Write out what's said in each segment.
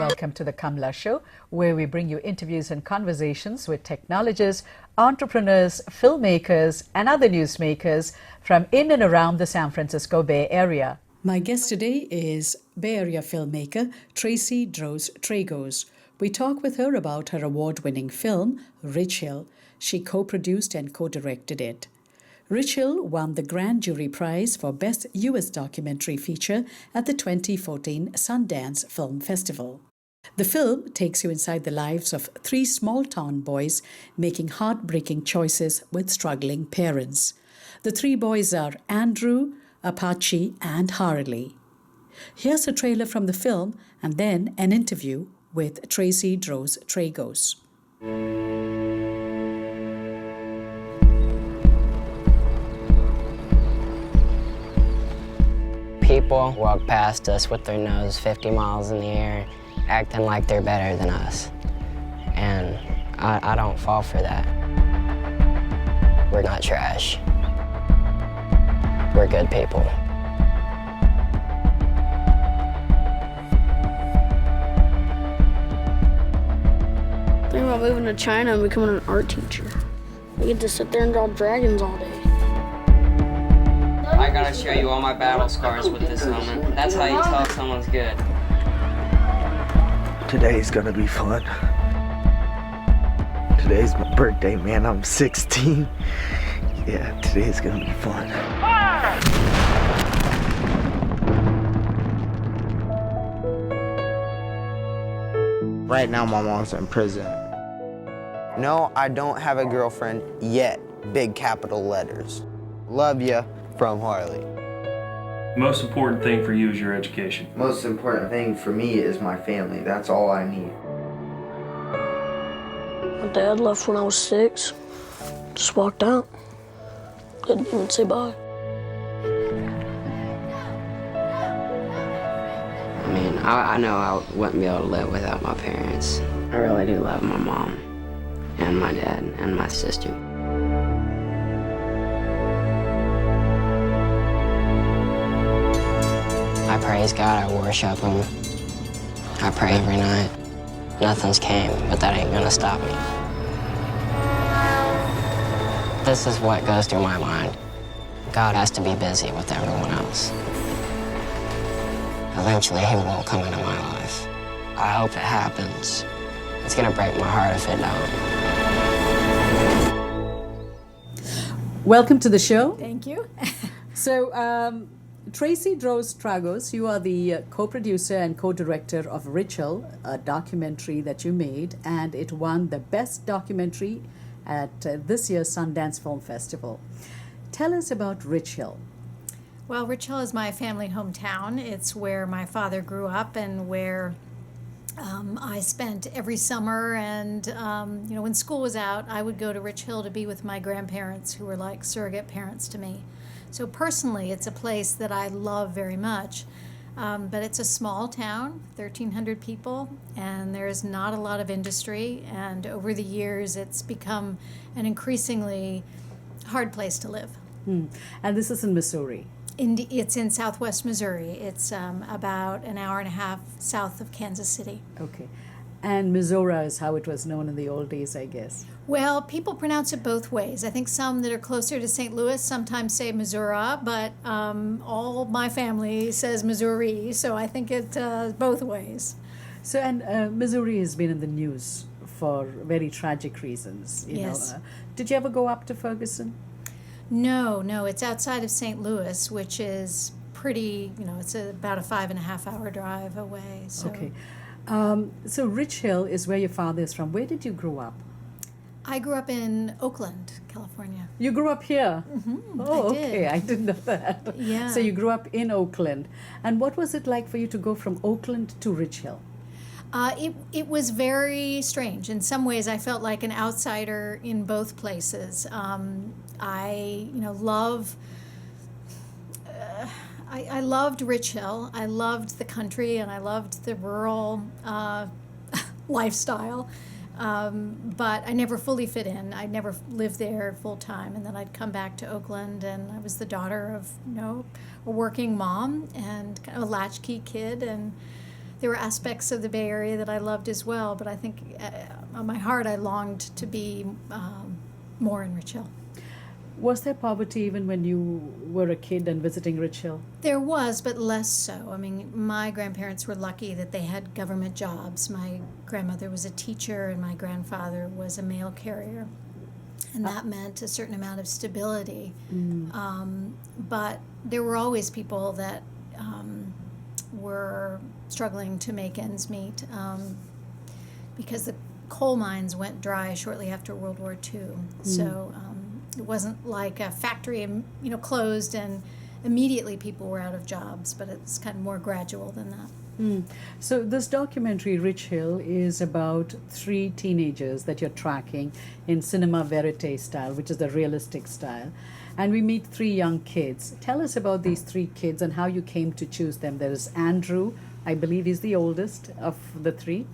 welcome to the Kamla Show, where we bring you interviews and conversations with technologists, entrepreneurs, filmmakers, and other newsmakers from in and around the San Francisco Bay Area. My guest today is Bay Area filmmaker Tracy Droz Tragos. We talk with her about her award-winning film, Rich Hill. She co-produced and co-directed it. Rich Hill won the Grand Jury Prize for Best U.S. Documentary Feature at the 2014 Sundance Film Festival. The film takes you inside the lives of three small-town boys making heartbreaking choices with struggling parents. The three boys are Andrew, Appachey, and Harley. Here's a trailer from the film and then an interview with Tracy Droz Tragos. People walk past us with their nose 50 miles in the air, acting like they're better than us. And I don't fall for that. We're not trash. We're good people. Thinking about moving to China and becoming an art teacher. We get to sit there and draw dragons all day. I gotta show you all my battle scars with this helmet. That's how you tell if someone's good. Today's gonna be fun. Today's my birthday, man. I'm 16. Yeah, today's gonna be fun. Right now, my mom's in prison. No, I don't have a girlfriend yet. Big capital letters. Love ya, from Harley. Most important thing for you is your education. Most important thing for me is my family. That's all I need. My dad left when I was 6. Just walked out. Didn't even say bye. I mean, I know I wouldn't be able to live without my parents. I really do love my mom and my dad and my sister. I praise God, I worship Him. I pray every night. Nothing's came, but that ain't gonna stop me. This is what goes through my mind. God has to be busy with everyone else. Eventually, He will come into my life. I hope it happens. It's gonna break my heart if it don't. Welcome to the show. Thank you. So, Tracy Droz Tragos, you are the co-producer and co-director of Rich Hill, a documentary that you made, and it won the Best Documentary at this year's Sundance Film Festival. Tell us about Rich Hill. Well, Rich Hill is my family hometown. It's where my father grew up and where I spent every summer. And, when school was out, I would go to Rich Hill to be with my grandparents, who were like surrogate parents to me. So personally, it's a place that I love very much. But it's a small town, 1,300 people, and there's not a lot of industry. And over the years, it's become an increasingly hard place to live. And this is in Missouri. It's in southwest Missouri. It's about an hour and a half south of Kansas City. Okay. And Missouri is how it was known in the old days, I guess. Well, people pronounce it both ways. I think some that are closer to St. Louis sometimes say Missouri, but all my family says Missouri, so I think it both ways. So, and Missouri has been in the news for very tragic reasons. Yes. Did you ever go up to Ferguson? No, it's outside of St. Louis, which is pretty, it's about a 5.5 hour drive away. So. Okay. So Rich Hill is where your father is from. Where did you grow up? I grew up in Oakland, California. You grew up here? Mm-hmm, Oh, I did. okay. I didn't know that. Yeah. So you grew up in Oakland. And what was it like for you to go from Oakland to Rich Hill? It was very strange. In some ways, I felt like an outsider in both places. I loved Rich Hill. I loved the country, and I loved the rural lifestyle. But I never fully fit in. I never lived there full time, and then I'd come back to Oakland, and I was the daughter of a working mom and kind of a latchkey kid, and there were aspects of the Bay Area that I loved as well, but I think on my heart I longed to be more in Rich Hill. Was there poverty even when you were a kid and visiting Rich Hill? There was, but less so. I mean, my grandparents were lucky that they had government jobs. My grandmother was a teacher and my grandfather was a mail carrier. And that meant a certain amount of stability. But there were always people that were struggling to make ends meet because the coal mines went dry shortly after World War II. So it wasn't like a factory, closed and immediately people were out of jobs, but it's kind of more gradual than that. So this documentary, Rich Hill, is about 3 teenagers that you're tracking in cinema verite style, which is the realistic style. And we meet 3 young kids. Tell us about these 3 kids and how you came to choose them. There is Andrew, I believe he's the oldest of the 3.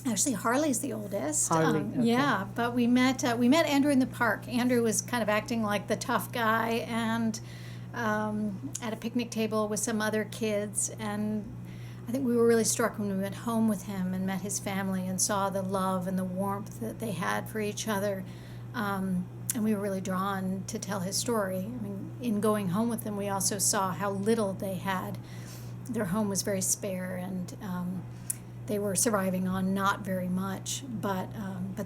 Actually, Harley's the oldest. Harley, okay. Yeah, but we met Andrew in the park. Andrew was kind of acting like the tough guy and at a picnic table with some other kids, and I think we were really struck when we went home with him and met his family and saw the love and the warmth that they had for each other. And we were really drawn to tell his story. I mean, in going home with them, we also saw how little they had. Their home was very spare, and they were surviving on not very much, but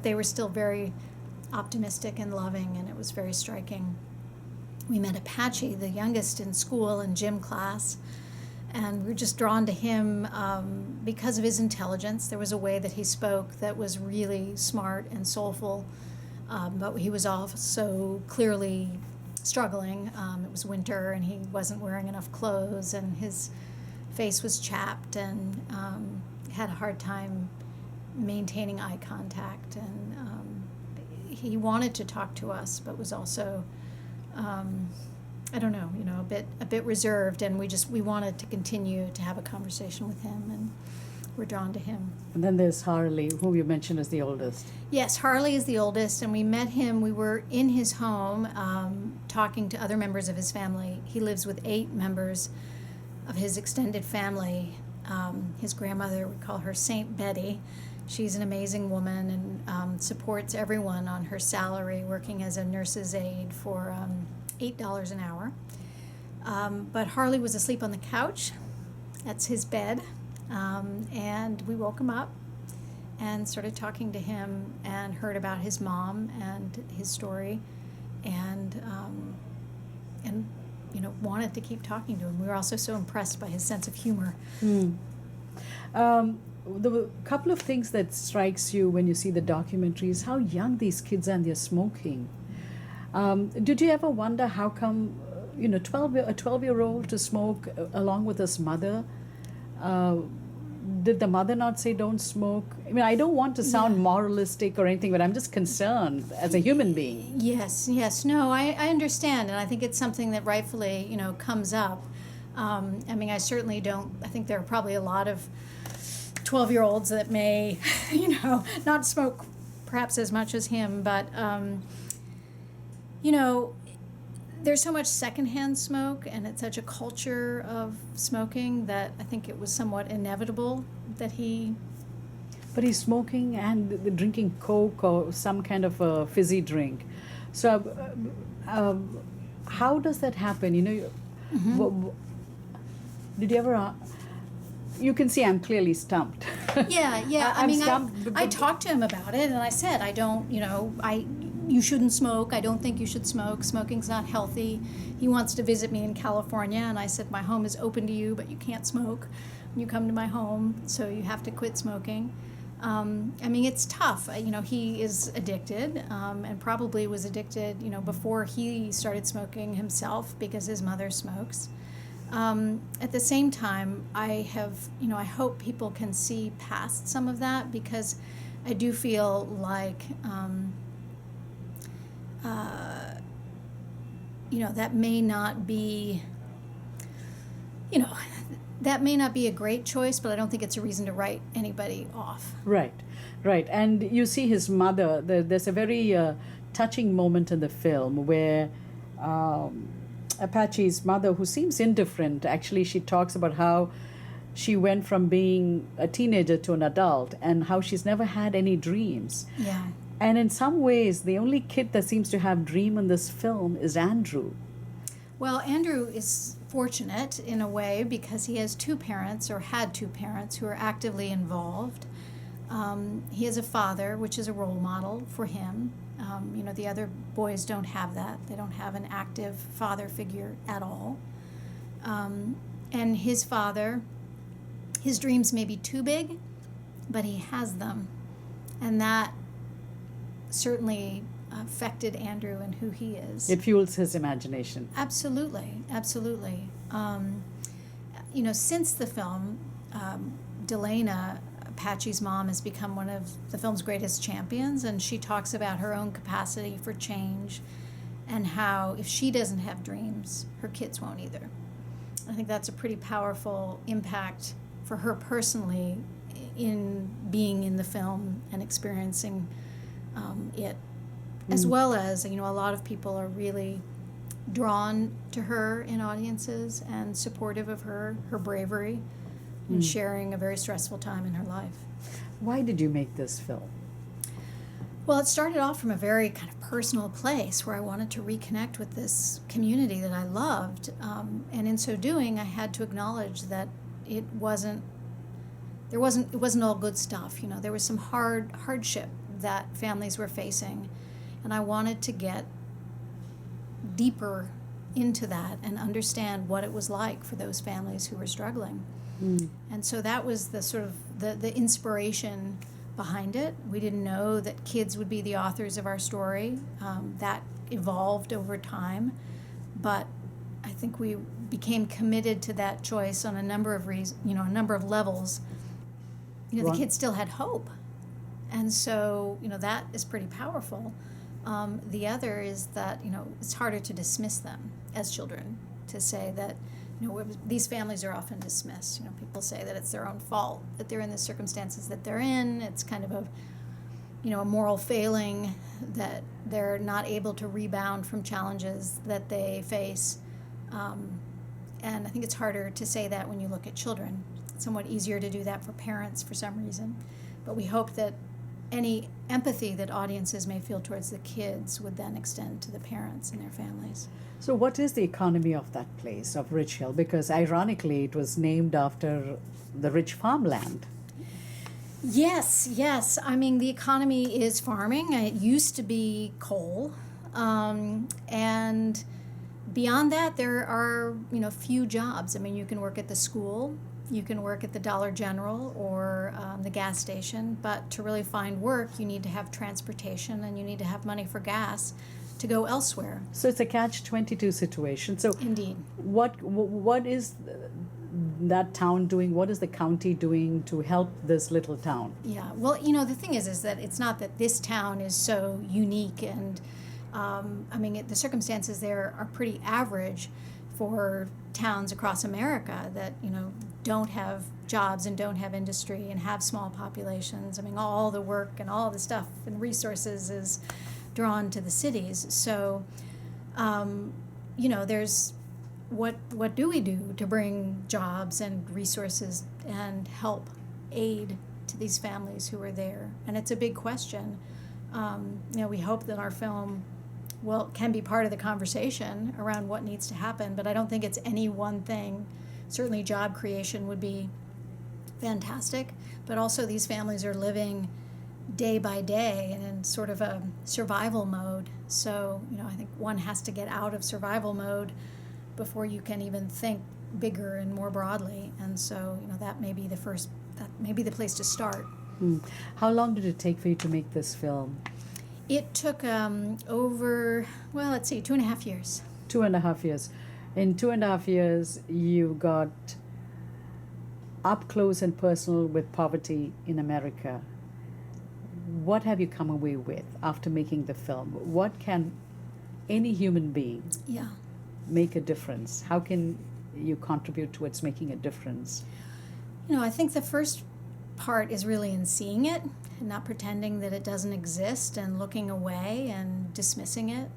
they were still very optimistic and loving, and it was very striking. We met Appachey, the youngest in school in gym class, and we were just drawn to him because of his intelligence. There was a way that he spoke that was really smart and soulful, but he was also clearly struggling. It was winter, and he wasn't wearing enough clothes, and his face was chapped, and had a hard time maintaining eye contact. And he wanted to talk to us, but was also I don't know, a bit reserved, and we wanted to continue to have a conversation with him, and we're drawn to him. And then there's Harley, who you mentioned as the oldest. Yes, Harley is the oldest, and we met him. We were in his home talking to other members of his family. He lives with 8 members of his extended family. His grandmother, we call her Saint Betty. She's an amazing woman and supports everyone on her salary, working as a nurse's aide for $8 an hour. But Harley was asleep on the couch. That's his bed. And we woke him up and started talking to him and heard about his mom and his story, and wanted to keep talking to him. We were also so impressed by his sense of humor. The couple of things that strikes you when you see the documentary is how young these kids are and they're smoking. Did you ever wonder how come, a 12-year-old to smoke along with his mother? Did the mother not say don't smoke? I mean, I don't want to sound moralistic or anything, but I'm just concerned as a human being. Yes. No, I understand, and I think it's something that rightfully, comes up. I mean, I certainly don't. I think there are probably a lot of 12-year-olds that may, not smoke perhaps as much as him, but, there's so much secondhand smoke, and it's such a culture of smoking that I think it was somewhat inevitable that he... But he's smoking and drinking Coke or some kind of a fizzy drink. So how does that happen? Did you ever... You can see I'm clearly stumped. Yeah. I'm stumped. I talked to him about it, and I said, I don't, you shouldn't smoke. I don't think you should smoke. Smoking's not healthy. He wants to visit me in California, and I said, my home is open to you, but you can't smoke when you come to my home, so you have to quit smoking. I mean, it's tough. He is addicted, and probably was addicted, before he started smoking himself because his mother smokes. At the same time, I hope people can see past some of that, because I do feel like, that may not be, that may not be a great choice, but I don't think it's a reason to write anybody off. Right. And you see his mother. There's a very touching moment in the film where Appachey's mother, who seems indifferent, actually she talks about how she went from being a teenager to an adult, and how she's never had any dreams. Yeah. And in some ways, the only kid that seems to have dream in this film is Andrew. Well, Andrew is fortunate in a way because he has two parents, or had two parents, who are actively involved. He has a father, which is a role model for him. The other boys don't have that. They don't have an active father figure at all. And his father, his dreams may be too big, but he has them. And that certainly affected Andrew and who he is. It fuels his imagination. Absolutely, absolutely. Since the film, Delana, Appachey's mom, has become one of the film's greatest champions, and she talks about her own capacity for change and how if she doesn't have dreams, her kids won't either. I think that's a pretty powerful impact for her personally in being in the film and experiencing it, as well as, a lot of people are really drawn to her in audiences and supportive of her bravery in sharing a very stressful time in her life. Why did you make this film? Well, it started off from a very kind of personal place where I wanted to reconnect with this community that I loved, and in so doing, I had to acknowledge that it wasn't all good stuff. There was some hardship that families were facing, and I wanted to get deeper into that and understand what it was like for those families who were struggling. And so that was the sort of the inspiration behind it. We didn't know that kids would be the authors of our story. That evolved over time, but I think we became committed to that choice on a number of a number of levels. The kids still had hope, and so that is pretty powerful. The other is that it's harder to dismiss them as children, to say that these families are often dismissed. People say that it's their own fault that they're in the circumstances that they're in. It's kind of a moral failing that they're not able to rebound from challenges that they face. And I think it's harder to say that when you look at children. It's somewhat easier to do that for parents for some reason. But we hope that any empathy that audiences may feel towards the kids would then extend to the parents and their families. So what is the economy of that place, of Rich Hill? Because ironically, it was named after the rich farmland. Yes. I mean, the economy is farming. It used to be coal. And beyond that, there are, few jobs. I mean, you can work at the school, you can work at the Dollar General or the gas station, but to really find work, you need to have transportation and you need to have money for gas to go elsewhere. So it's a catch-22 situation. So indeed, what is that town doing? What is the county doing to help this little town? Yeah, well, the thing is that it's not that this town is so unique, and the circumstances there are pretty average for towns across America that don't have jobs and don't have industry and have small populations. I mean, all the work and all the stuff and resources is drawn to the cities. So, there's what do we do to bring jobs and resources and help aid to these families who are there? And it's a big question. We hope that our film can be part of the conversation around what needs to happen, but I don't think it's any one thing. Certainly job creation would be fantastic, but also these families are living day by day and in sort of a survival mode. So, I think one has to get out of survival mode before you can even think bigger and more broadly. And so, that may be the place to start. How long did it take for you to make this film? It took over, 2.5 years. 2.5 years. In 2.5 years, you got up close and personal with poverty in America. What have you come away with after making the film? What can any human being make a difference? How can you contribute towards making a difference? I think the first part is really in seeing it and not pretending that it doesn't exist and looking away and dismissing it.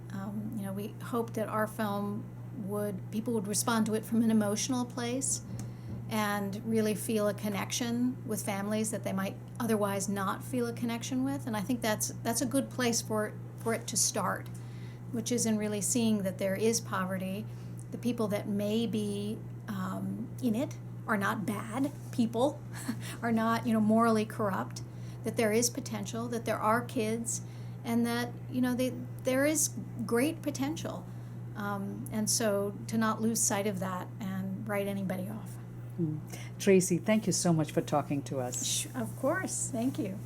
We hope that our film people would respond to it from an emotional place and really feel a connection with families that they might otherwise not feel a connection with. And I think that's a good place for it to start, which is in really seeing that there is poverty. The people that may be in it are not bad people, are not morally corrupt, that there is potential, that there are kids, and that there is great potential. And so to not lose sight of that and write anybody off. Tracy, thank you so much for talking to us. Of course, thank you.